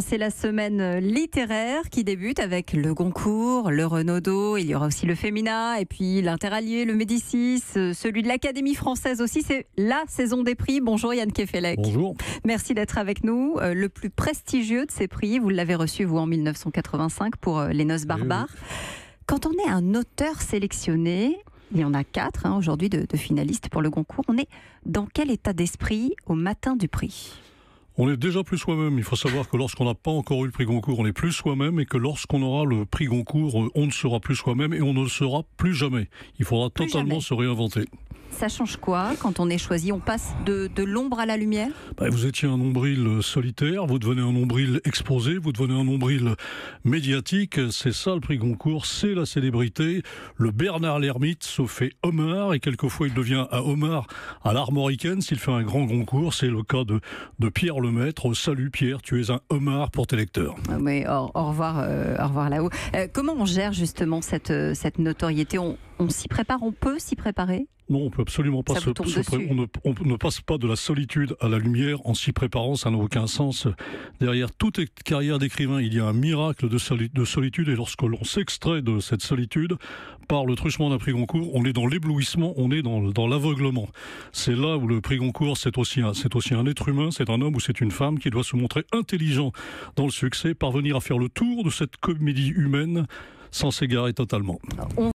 C'est la semaine littéraire qui débute avec le Goncourt, le Renaudot, il y aura aussi le Femina et puis l'Interallié, le Médicis, celui de l'Académie française aussi. C'est la saison des prix. Bonjour Yann Kefelec. Bonjour. Merci d'être avec nous. Le plus prestigieux de ces prix, vous l'avez reçu vous en 1985 pour Les Noces barbares. Oui. Quand on est un auteur sélectionné, il y en a 4 aujourd'hui de finalistes pour le Goncourt, on est dans quel état d'esprit au matin du prix ? On est déjà plus soi-même. Il faut savoir que lorsqu'on n'a pas encore eu le prix Goncourt, on est plus soi-même, et que lorsqu'on aura le prix Goncourt, on ne sera plus soi-même et on ne le sera plus jamais. Il faudra totalement se réinventer. Ça change quoi quand on est choisi? On passe de l'ombre à la lumière? Vous étiez un nombril solitaire, vous devenez un nombril exposé, vous devenez un nombril médiatique. C'est ça le prix Goncourt, c'est la célébrité. Le Bernard l'Ermite se fait homard, et quelquefois il devient un homard à l'armoricaine s'il fait un grand Goncourt. C'est le cas de Pierre Lemaître. Salut Pierre, tu es un homard pour tes lecteurs. Oui, au revoir là-haut. Comment on gère justement cette notoriété? On s'y prépare, on peut s'y préparer? Non, on peut absolument pas on ne passe pas de la solitude à la lumière en s'y préparant, ça n'a aucun sens. Derrière toute carrière d'écrivain, il y a un miracle de solitude, et lorsque l'on s'extrait de cette solitude par le truchement d'un prix Goncourt, on est dans l'éblouissement, on est dans l'aveuglement. C'est là où le prix Goncourt, c'est aussi un être humain, c'est un homme ou c'est une femme qui doit se montrer intelligent dans le succès, parvenir à faire le tour de cette comédie humaine sans s'égarer totalement.